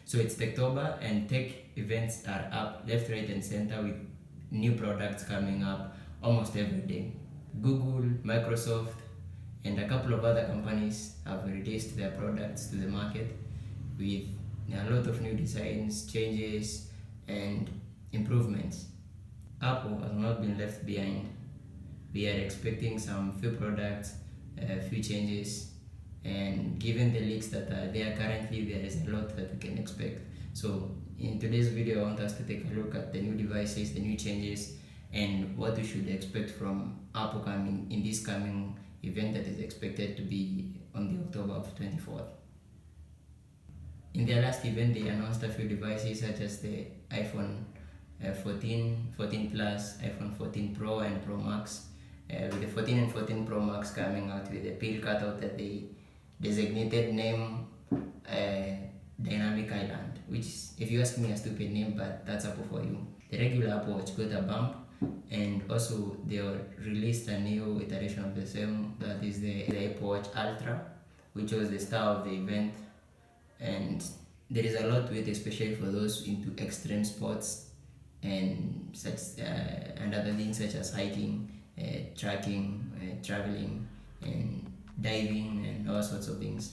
So it's Techtober, and tech events are up left, right, and center with new products coming up almost every day. Google, Microsoft, and a couple of other companies have released their products to the market with a lot of new designs, changes, and improvements. Apple has not been left behind. We are expecting some few products, few changes, and given the leaks that are there currently, there is a lot that we can expect. So in today's video, I want us to take a look at the new devices, the new changes, and what we should expect from Apple coming in this coming event that is expected to be on the October 24th. In their last event, they announced a few devices such as the iPhone 14, 14 Plus, iPhone 14 Pro and Pro Max, with the 14 and 14 Pro Max coming out with a peel cutout that they designated name Dynamic Island, which is, if you ask me, a stupid name, but that's Apple for you. The regular Apple Watch got a bump, and also they released a new iteration of the same, that is the Apple Watch Ultra, which was the star of the event. And there is a lot to it, especially for those into extreme sports and such and other things such as hiking, trekking, traveling, and diving, and all sorts of things.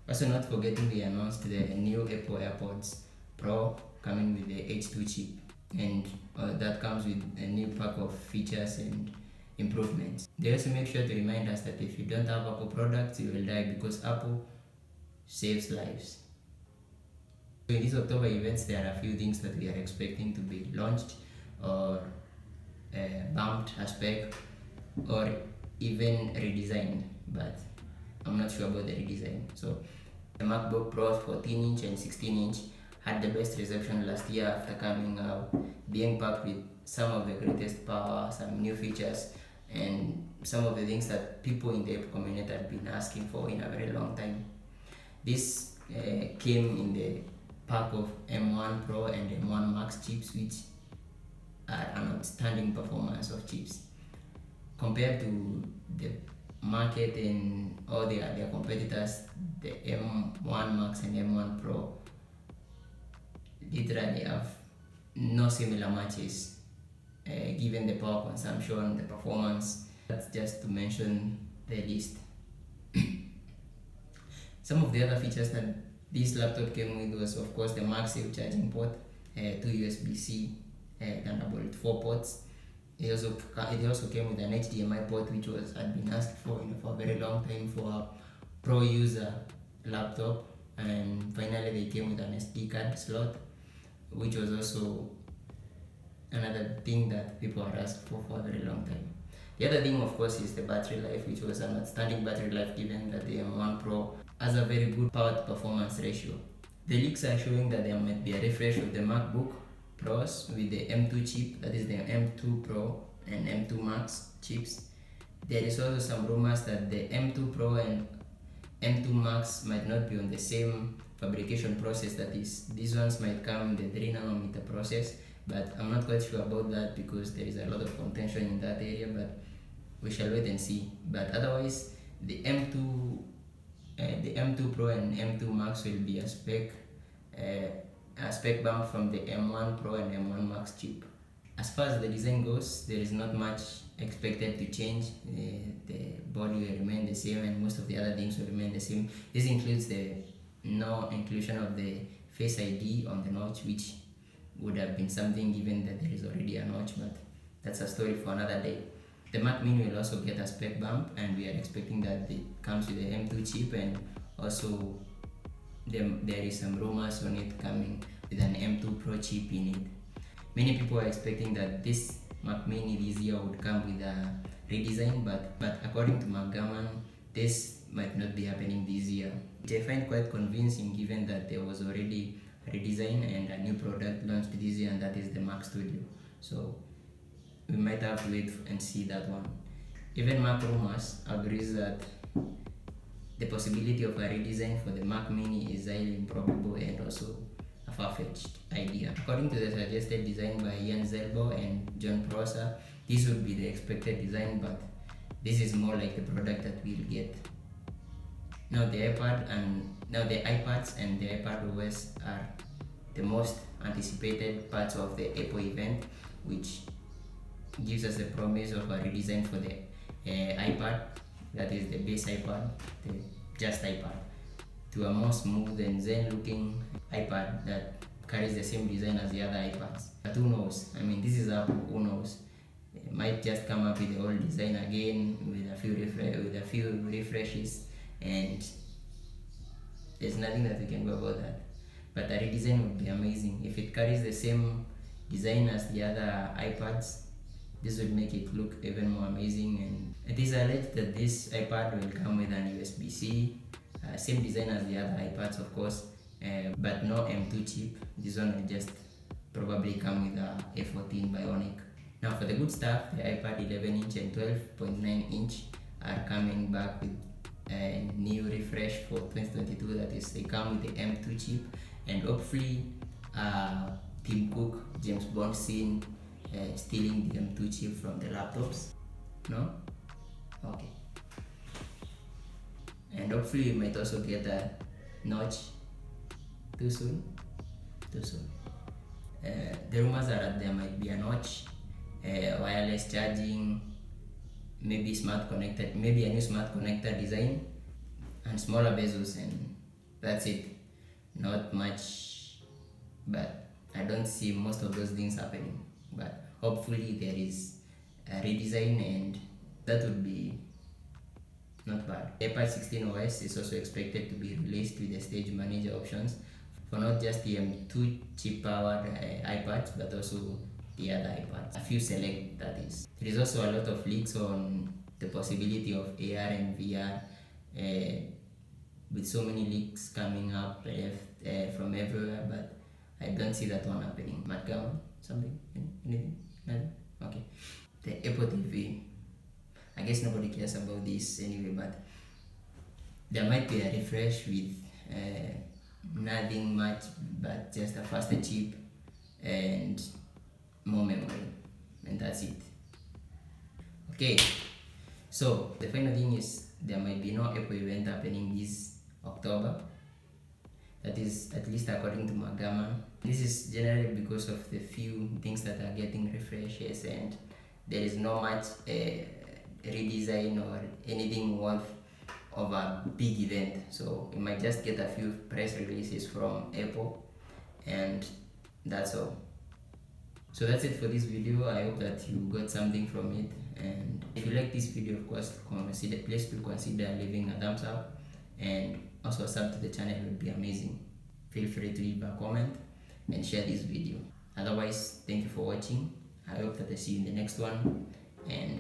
Also, not forgetting, they announced the new Apple AirPods Pro coming with the H2 chip, and that comes with a new pack of features and improvements. They also make sure to remind us that if you don't have Apple products, you will die, because Apple saves lives. So in these October events, there are a few things that we are expecting to be launched or bumped a spec or even redesigned, but I'm not sure about the redesign. So the Macbook Pros 14-inch and 16-inch had the best reception last year after coming out, being packed with some of the greatest power, some new features, and some of the things that people in the Apple community had been asking for in a very long time. This came in the pack of M1 Pro and M1 Max chips, which are an outstanding performance of chips. Compared to the market and all their competitors, the M1 Max and M1 Pro literally have no similar matches, given the power consumption, the performance. That's just to mention the least. Some of the other features that this laptop came with was, of course, the MagSafe charging port, 2 USB-C Thunderbolt 4 ports. It also came with an HDMI port, which had been asked for for a very long time for a pro user laptop. And finally, they came with an SD card slot, which was also another thing that people had asked for a very long time. The other thing, of course, is the battery life, which was an outstanding battery life, given that the M1 Pro has a very good power to performance ratio. The leaks are showing that there might be a refresh of the MacBook Pros with the M2 chip, that is the M2 Pro and M2 Max chips. There is also some rumors that the M2 Pro and M2 Max might not be on the same fabrication process, that is, these ones might come in the 3nm process, but I'm not quite sure about that because there is a lot of contention in that area, but we shall wait and see. But otherwise, the M2 Pro and M2 Max will be a spec bump from the M1 Pro and M1 Max chip. As far as the design goes, there is not much expected to change. The body will remain the same, and most of the other things will remain the same. This includes the no inclusion of the Face ID on the notch, which would have been something given that there is already a notch, but that's a story for another day. The Mac Mini will also get a spec bump, and we are expecting that it comes with the M2 chip, and also there is some rumors on it coming with an M2 Pro chip in it. Many people are expecting that this Mac Mini this year would come with a redesign, but according to McGurman, this might not be happening this year, which I find quite convincing, given that there was already a redesign and a new product launched this year, and that is the Mac Studio. So we might have to wait and see that one. Even Mac Rumors agrees that the possibility of a redesign for the Mac Mini is highly improbable and also a far-fetched idea. According to the suggested design by Ian Zelbo and John Prosser, this would be the expected design, but this is more like the product that we'll get. Now, the iPad and Now the iPads and the iPad OS are the most anticipated parts of the Apple event, which gives us the promise of a redesign for the iPad, that is the base iPad, the just iPad, to a more smooth and zen looking iPad that carries the same design as the other iPads. But who knows? I mean, this is Apple, who knows? It might just come up with the old design again with a few refreshes, and there's nothing that we can do about that. But a redesign would be amazing. If it carries the same design as the other iPads, this would make it look even more amazing. And it is alleged that this iPad will come with an USB-C, same design as the other iPads, of course, but no M2 chip. This one will just probably come with a A14 Bionic. Now for the good stuff, the iPad 11-inch and 12.9-inch are coming back with a new refresh for 2022. That is, they come with the M2 chip, and hopefully Tim Cook, James Bond scene, stealing the M2 chip from the laptops. No? Okay. And hopefully we might also get a notch too soon. The rumors are that there might be a notch, wireless charging, maybe a new smart connector design, and smaller bezels, and that's it. Not much, but I don't see most of those things happening. But hopefully there is a redesign, and that would be not bad. iPad 16 OS is also expected to be released with the stage manager options for not just the M2 chip powered iPads, but also the other iPads. A few select, that is. There is also a lot of leaks on the possibility of AR and VR, with so many leaks coming up from everywhere, but I don't see that one happening. Macbook, something? Anything? Nothing? Okay. The Apple TV. I guess nobody cares about this anyway, but there might be a refresh with nothing much but just a faster chip and more memory, and that's it. Okay, so the final thing is there might be no Apple event happening this October. That is, at least according to Magama. This is generally because of the few things that are getting refreshes, and there is no much redesign or anything worth of a big event. So we might just get a few press releases from Apple, and that's all. So that's it for this video. I hope that you got something from it, and if you like this video, of course, please do consider leaving a thumbs up, and also a sub to the channel would be amazing. Feel free to leave a comment and share this video. Otherwise, thank you for watching. I hope that I see you in the next one, and